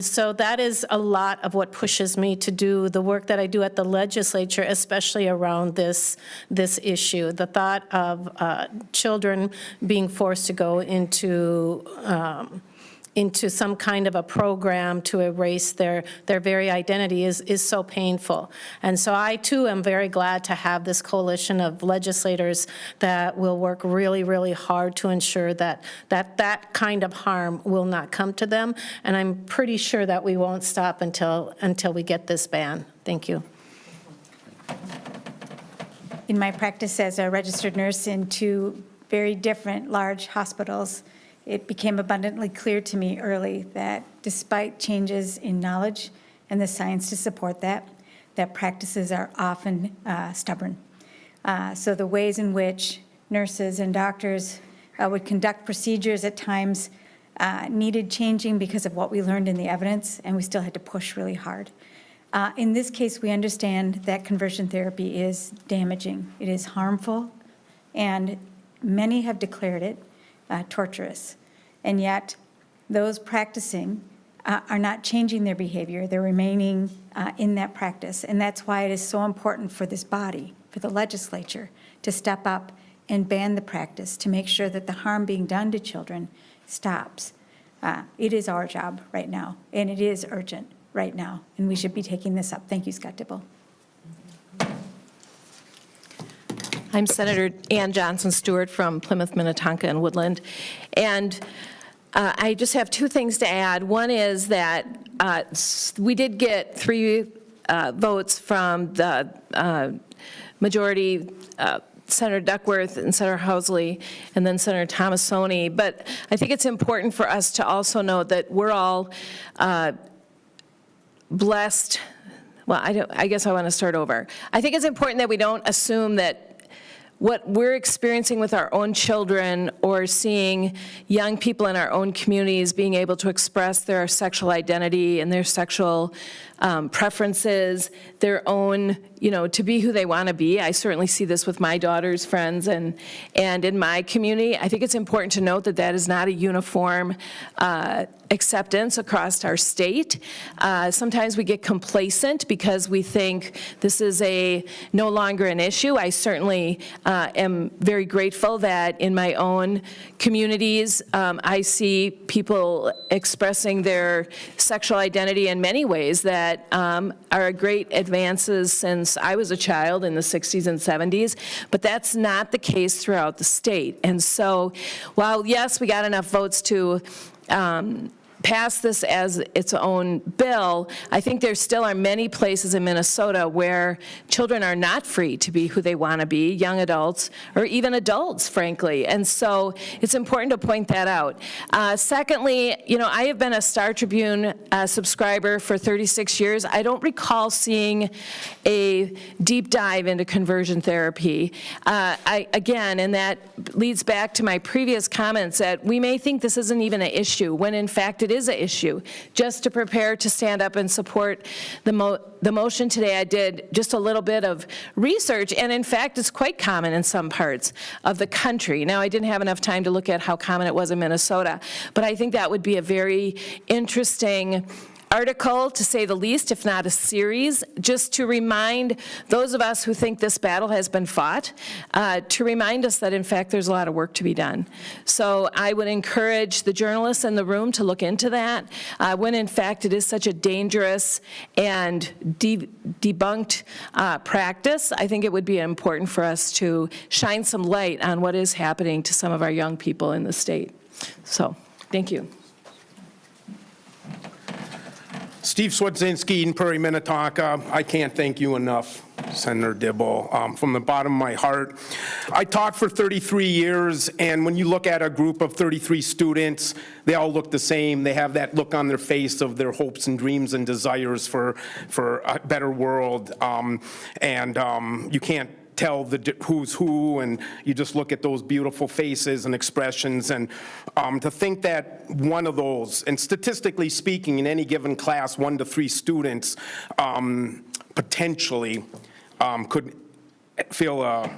So that is a lot of what pushes me to do the work that I do at the legislature, especially around this issue. The thought of children being forced to go into some kind of a program to erase their very identity is so painful. And so I, too, am very glad to have this coalition of legislators that will work really, really hard to ensure that kind of harm will not come to them. And I'm pretty sure that we won't stop until we get this ban. Thank you. In my practice as a registered nurse in two very different large hospitals, it became abundantly clear to me early that despite changes in knowledge and the science to support that practices are often stubborn. So the ways in which nurses and doctors would conduct procedures at times needed changing because of what we learned in the evidence, and we still had to push really hard. In this case, we understand that conversion therapy is damaging. It is harmful, and many have declared it torturous. And yet, those practicing are not changing their behavior. They're remaining in that practice. And that's why it is so important for this body, for the legislature, to step up and ban the practice to make sure that the harm being done to children stops. It is our job right now, and it is urgent right now, and we should be taking this up. Thank you, Scott Dibble. I'm Senator Ann Johnson Stewart from Plymouth, Minnetonka, and Woodland. And I just have two things to add. One is that we did get 3 votes from the majority, Senator Duckworth and Senator Housley, and then Senator Tomassoni. But I think it's important for us to also know that we're all blessed. Well, I guess I want to start over. I think it's important that we don't assume that what we're experiencing with our own children or seeing young people in our own communities being able to express their sexual identity and their sexual preferences, their own, to be who they want to be. I certainly see this with my daughter's friends and in my community. I think it's important to note that that is not a uniform acceptance across our state. Sometimes we get complacent because we think this is no longer an issue. I certainly am very grateful that in my own communities, I see people expressing their sexual identity in many ways that are great advances since I was a child in the 60s and 70s, but that's not the case throughout the state. And so while, yes, we got enough votes to pass this as its own bill, I think there still are many places in Minnesota where children are not free to be who they want to be, young adults, or even adults, frankly. And so it's important to point that out. Secondly, I have been a Star Tribune subscriber for 36 years. I don't recall seeing a deep dive into conversion therapy. Again, and that leads back to my previous comments that we may think this isn't even an issue, when in fact it is an issue. Just to prepare to stand up and support the motion today, I did just a little bit of research, and in fact, it's quite common in some parts of the country. Now, I didn't have enough time to look at how common it was in Minnesota, but I think that would be a very interesting article, to say the least, if not a series, just to remind those of us who think this battle has been fought, to remind us that, in fact, there's a lot of work to be done. So I would encourage the journalists in the room to look into that, when, in fact, it is such a dangerous and debunked practice. I think it would be important for us to shine some light on what is happening to some of our young people in the state. So, thank you. Steve Swedzinski, Eden Prairie, Minnetonka. I can't thank you enough, Senator Dibble, from the bottom of my heart. I taught for 33 years, and when you look at a group of 33 students, they all look the same. They have that look on their face of their hopes and dreams and desires for a better world, you can't tell who's who, and you just look at those beautiful faces and expressions, and to think that one of those, and statistically speaking, in any given class, 1 to 3 students potentially could feel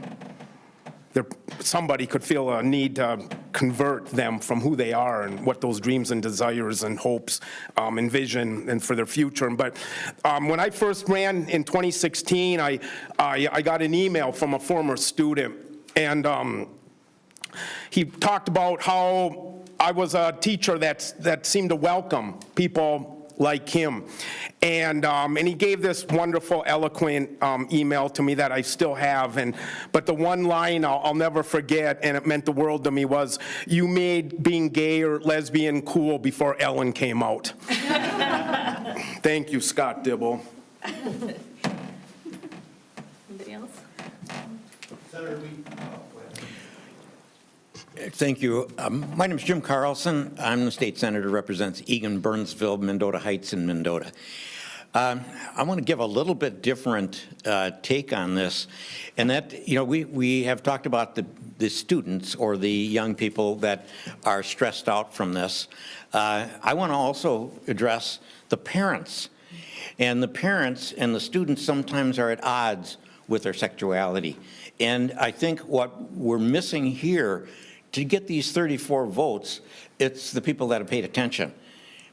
somebody could feel a need to convert them from who they are and what those dreams and desires and hopes and vision and for their future. But when I first ran in 2016, I got an email from a former student, and he talked about how I was a teacher that seemed to welcome people like him. And he gave this wonderful, eloquent email to me that I still have. But the one line I'll never forget, and it meant the world to me, was, "You made being gay or lesbian cool before Ellen came out." Thank you, Scott Dibble. Anybody else? Senator, thank you. My name is Jim Carlson. I'm the state senator who represents Eagan, Burnsville, Mendota Heights, and Mendota. I want to give a little bit different take on this, and that, we have talked about the students or the young people that are stressed out from this. I want to also address the parents. And the parents and the students sometimes are at odds with their sexuality. And I think what we're missing here, to get these 34 votes, it's the people that have paid attention.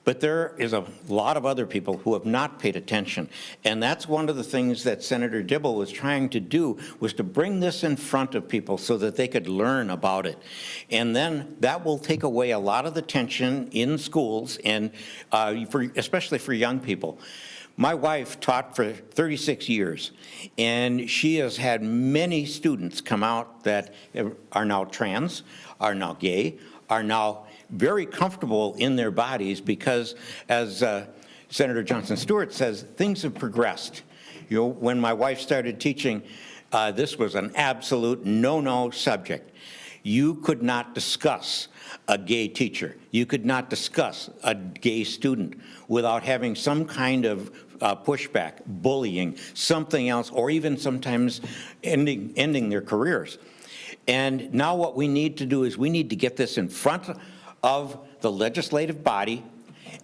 But there is a lot of other people who have not paid attention. And that's one of the things that Senator Dibble was trying to do, was to bring this in front of people so that they could learn about it. And then that will take away a lot of the tension in schools, and especially for young people. My wife taught for 36 years, and she has had many students come out that are now trans, are now gay, are now very comfortable in their bodies because, as Senator Johnson Stewart says, things have progressed. When my wife started teaching, this was an absolute no-no subject. You could not discuss a gay teacher. You could not discuss a gay student without having some kind of pushback, bullying, something else, or even sometimes ending their careers. And now what we need to do is we need to get this in front of the legislative body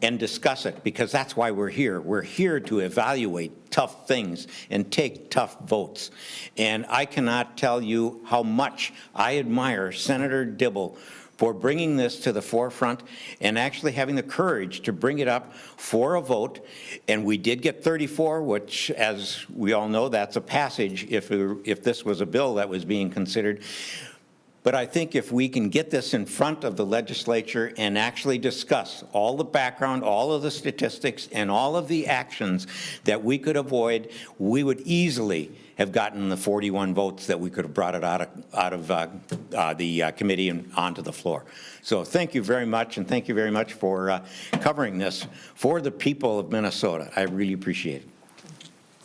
and discuss it, because that's why we're here. We're here to evaluate tough things and take tough votes. And I cannot tell you how much I admire Senator Dibble for bringing this to the forefront and actually having the courage to bring it up for a vote. And we did get 34, which, as we all know, that's a passage if this was a bill that was being considered. But I think if we can get this in front of the legislature and actually discuss all the background, all of the statistics, and all of the actions that we could avoid, we would easily have gotten the 41 votes that we could have brought it out of the committee and onto the floor. So thank you very much, and thank you very much for covering this for the people of Minnesota. I really appreciate it.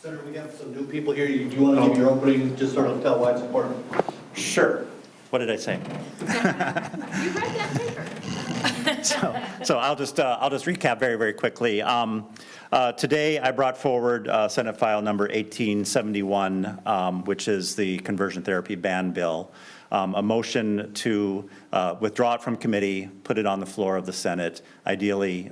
Senator, we have some new people here. Do you want to give your opening, just sort of tell why it's important? Sure. What did I say? You read that paper. So I'll just recap very, very quickly. Today I brought forward Senate File number 1871, which is the conversion therapy ban bill. A motion to withdraw it from committee, put it on the floor of the Senate, ideally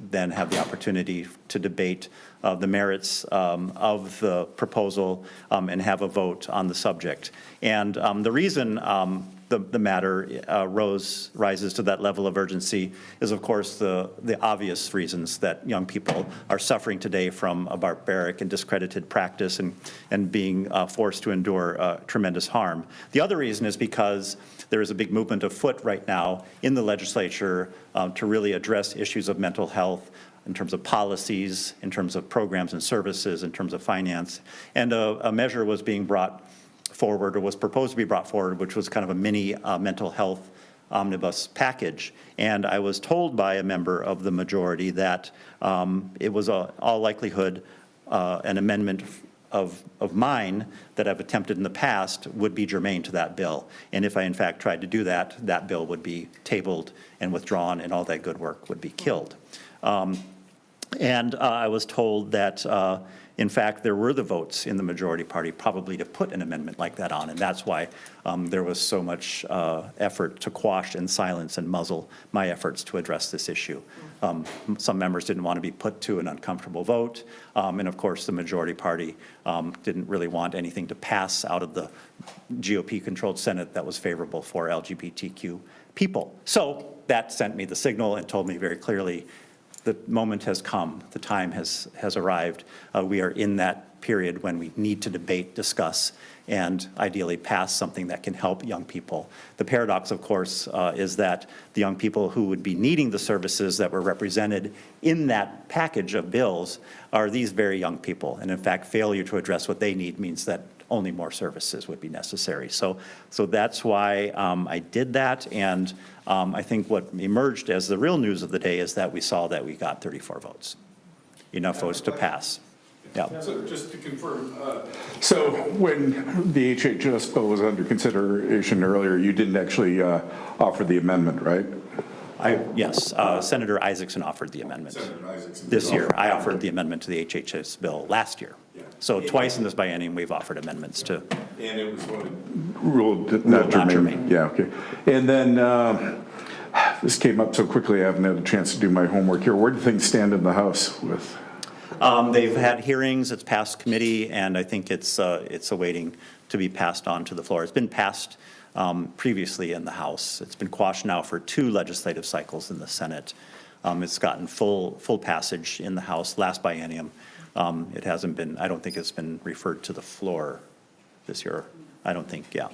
then have the opportunity to debate the merits of the proposal and have a vote on the subject. And the reason the matter rises to that level of urgency is, of course, the obvious reasons that young people are suffering today from a barbaric and discredited practice and being forced to endure tremendous harm. The other reason is because there is a big movement afoot right now in the legislature to really address issues of mental health in terms of policies, in terms of programs and services, in terms of finance. And a measure was being brought forward, or was proposed to be brought forward, which was kind of a mini mental health omnibus package. And I was told by a member of the majority that it was all likelihood an amendment of mine that I've attempted in the past would be germane to that bill. And if I in fact tried to do that, that bill would be tabled and withdrawn, and all that good work would be killed. And I was told that in fact, there were the votes in the majority party probably to put an amendment like that on, and that's why there was so much effort to quash and silence and muzzle my efforts to address this issue. Some members didn't want to be put to an uncomfortable vote, and of course the majority party didn't really want anything to pass out of the GOP-controlled Senate that was favorable for LGBTQ people. So that sent me the signal and told me very clearly, the moment has come, the time has arrived. We are in that period when we need to debate, discuss, and ideally pass something that can help young people. The paradox, of course, is that the young people who would be needing the services that were represented in that package of bills are these very young people. And in fact, failure to address what they need means that only more services would be necessary. So that's why I did that, and I think what emerged as the real news of the day is that we saw that we got 34 votes, enough votes to pass. Yeah. So just to confirm, so when the HHS bill was under consideration earlier, you didn't actually offer the amendment, right? Yes, Senator Isaacson offered the amendment Senator Isaacson this did year. offer the I offered the amendment to the HHS bill last year. Yeah. So twice in this biennium, we've offered amendments to. And it was ruled not not germane. germane. Yeah, okay. And then this came up so quickly, I haven't had a chance to do my homework here. Where do things stand in the House with? They've had hearings, it's passed committee, and I think it's awaiting to be passed on to the floor. It's been passed previously in the House. It's been quashed now for 2 legislative cycles in the Senate. It's gotten full passage in the House last biennium. It hasn't been, I don't think it's been referred to the floor this year. I don't think, yeah.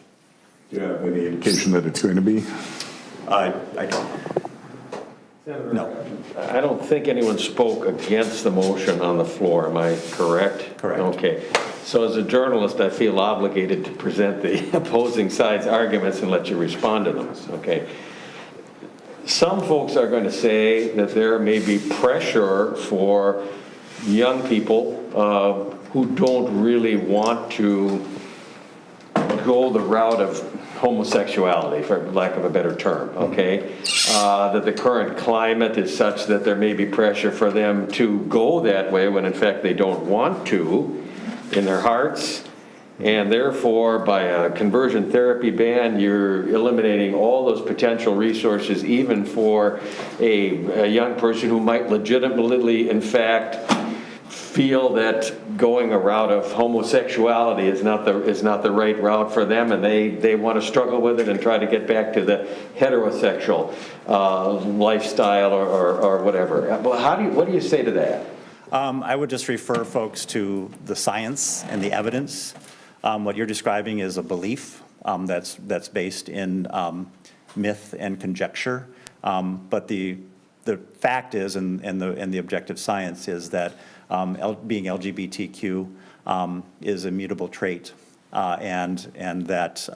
Do you have any indication that it's going to be? I don't. No. I don't think anyone spoke against the motion on the floor, am I correct? Correct. Okay. So as a journalist, I feel obligated to present the opposing side's arguments and let you respond to them, okay? Some folks are going to say that there may be pressure for young people who don't really want to go the route of homosexuality, for lack of a better term, okay? That the current climate is such that there may be pressure for them to go that way when in fact they don't want to in their hearts. And therefore, by a conversion therapy ban, you're eliminating all those potential resources, even for a young person who might legitimately, in fact, feel that going a route of homosexuality is not the right route for them, and they want to struggle with it and try to get back to the heterosexual lifestyle or whatever. What do you say to that? I would just refer folks to the science and the evidence. What you're describing is a belief that's based in myth and conjecture. But the fact is, and the objective science is that being LGBTQ is a mutable trait, and that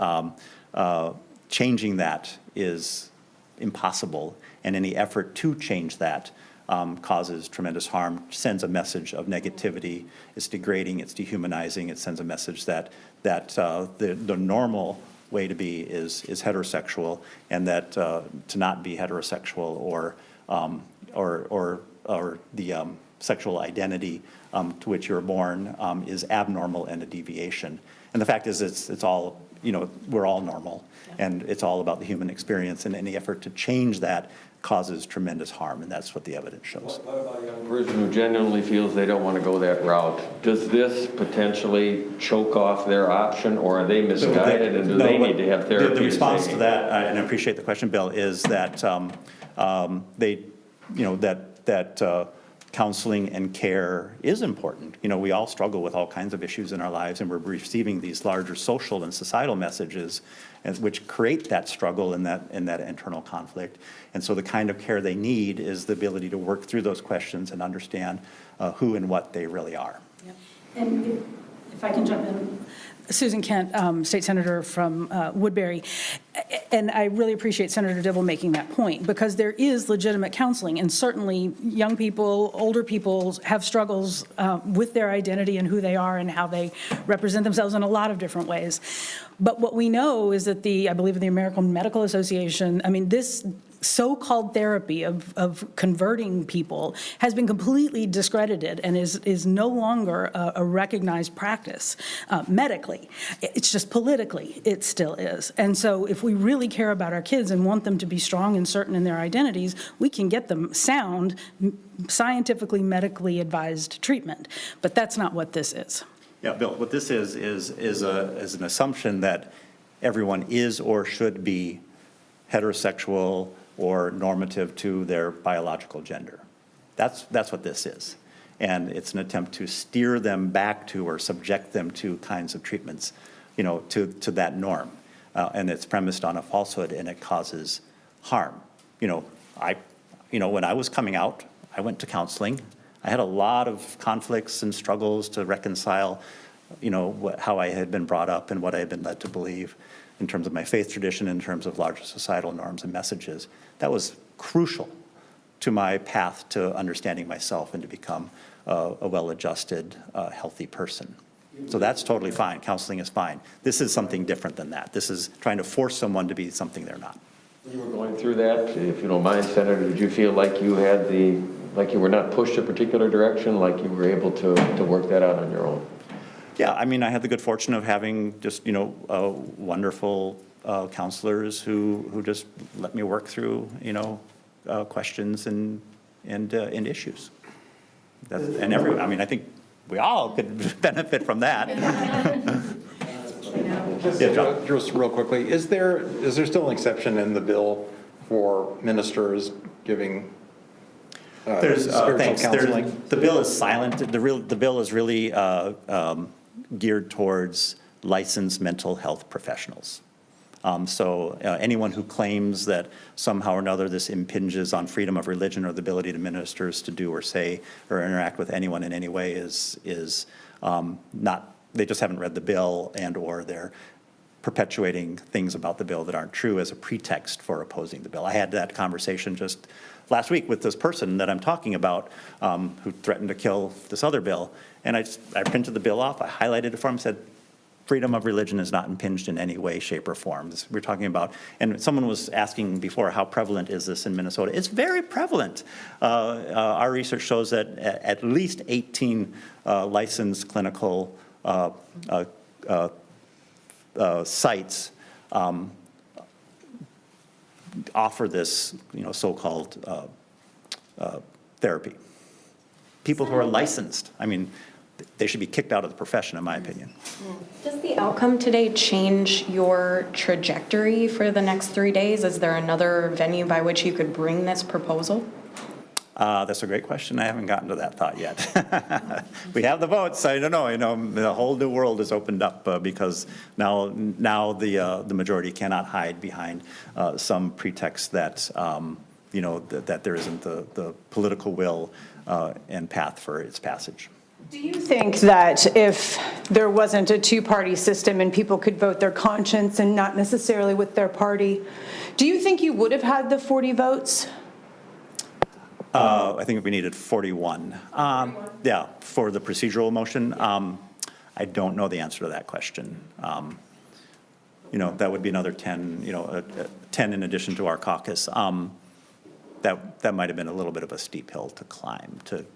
changing that is impossible, and any effort to change that causes tremendous harm, sends a message of negativity, it's degrading, it's dehumanizing, it sends a message that the normal way to be is heterosexual, and that to not be heterosexual or the sexual identity to which you're born is abnormal and a deviation. And the fact is, it's all, we're all normal, and it's all about the human experience, and any effort to change that causes tremendous harm, and that's what the evidence shows. What about a young person who genuinely feels they don't want to go that route? Does this potentially choke off their option, or are they misguided, and do they need to have therapy? The response to that, and I appreciate the question, Bill, is that that counseling and care is important. We all struggle with all kinds of issues in our lives, and we're receiving these larger social and societal messages which create that struggle and that internal conflict. And so the kind of care they need is the ability to work through those questions and understand who and what they really are. Yep. And if I can jump in, Susan Kent, State Senator from Woodbury, and I really appreciate Senator Dibble making that point, because there is legitimate counseling, and certainly young people, older people have struggles with their identity and who they are and how they represent themselves in a lot of different ways. But what we know is that I believe the American Medical Association, this so-called therapy of converting people has been completely discredited and is no longer a recognized practice medically. It's just politically, it still is. And so if we really care about our kids and want them to be strong and certain in their identities, we can get them sound, scientifically, medically advised treatment. But that's not what this is. Yeah, Bill, what this is an assumption that everyone is or should be heterosexual, or normative to their biological gender. That's what this is. And it's an attempt to steer them back to or subject them to kinds of treatments, to that norm. And it's premised on a falsehood, and it causes harm. When I was coming out, I went to counseling. I had a lot of conflicts and struggles to reconcile, how I had been brought up and what I had been led to believe in terms of my faith tradition, in terms of larger societal norms and messages. That was crucial to my path to understanding myself and to become a well-adjusted, healthy person. So that's totally fine. Counseling is fine. This is something different than that. This is trying to force someone to be something they're not. When you were going through that, if you don't mind, Senator, did you feel like you had like you were not pushed a particular direction, like you were able to work that out on your own? Yeah, I mean, I had the good fortune of having just, wonderful counselors who just let me work through, questions and issues. I think we all could benefit from that. Yeah, John. Just real quickly, is there still an exception in the bill for ministers giving spiritual counseling? The bill is silent. The bill is really geared towards licensed mental health professionals. So anyone who claims that somehow or another this impinges on freedom of religion or the ability to ministers to do or say or interact with anyone in any way is not, they just haven't read the bill, and or they're perpetuating things about the bill that aren't true as a pretext for opposing the bill. I had that conversation just last week with this person that I'm talking about who threatened to kill this other bill. And I printed the bill off, I highlighted it for him, said, freedom of religion is not impinged in any way, shape, or form. We're talking about, and someone was asking before, how prevalent is this in Minnesota? It's very prevalent. Our research shows that at least 18 licensed clinical sites offer this, so-called therapy. People who are licensed. I mean, they should be kicked out of the profession, in my opinion. Does the outcome today change your trajectory for the next 3 days? Is there another venue by which you could bring this proposal? That's a great question. I haven't gotten to that thought yet. We have the votes. I don't know. The whole new world is opened up because now the majority cannot hide behind some pretext that that there isn't the political will and path for its passage. Do you think that if there wasn't a two-party system and people could vote their conscience and not necessarily with their party, do you think you would have had the 40 votes? I think we needed 41. Yeah, for the procedural motion. I don't know the answer to that question. That would be another 10, 10 in addition to our caucus. That might have been a little bit of a steep hill to climb to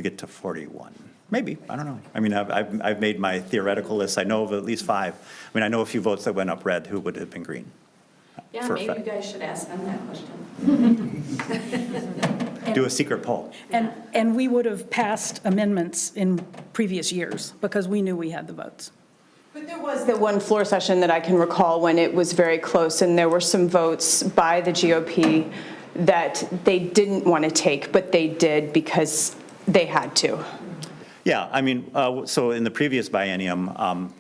get to 41. Maybe, I don't know. I mean, I've made my theoretical list. I know of at least 5. I mean, I know a few votes that went up red who would have been green. Yeah, maybe you guys should ask them that question. Do a secret poll. And we would have passed amendments in previous years because we knew we had the votes. But there was the one floor session that I can recall when it was very close, and there were some votes by the GOP that they didn't want to take, but they did because they had to. Yeah, I mean, so in the previous biennium,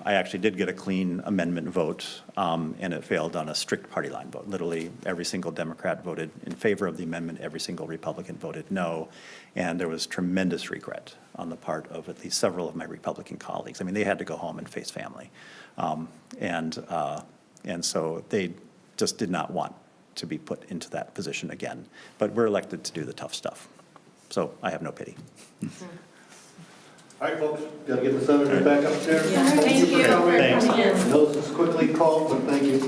I actually did get a clean amendment vote, and it failed on a strict party line vote. Literally, every single Democrat voted in favor of the amendment, every single Republican voted no, and there was tremendous regret on the part of at least several of my Republican colleagues. I mean, they had to go home and face family, and so they just did not want to be put into that position again. But we're elected to do the tough stuff, so I have no pity. All right, folks, got to get the senators back upstairs. Thank you. Thanks. I know this is quickly called, but thank you.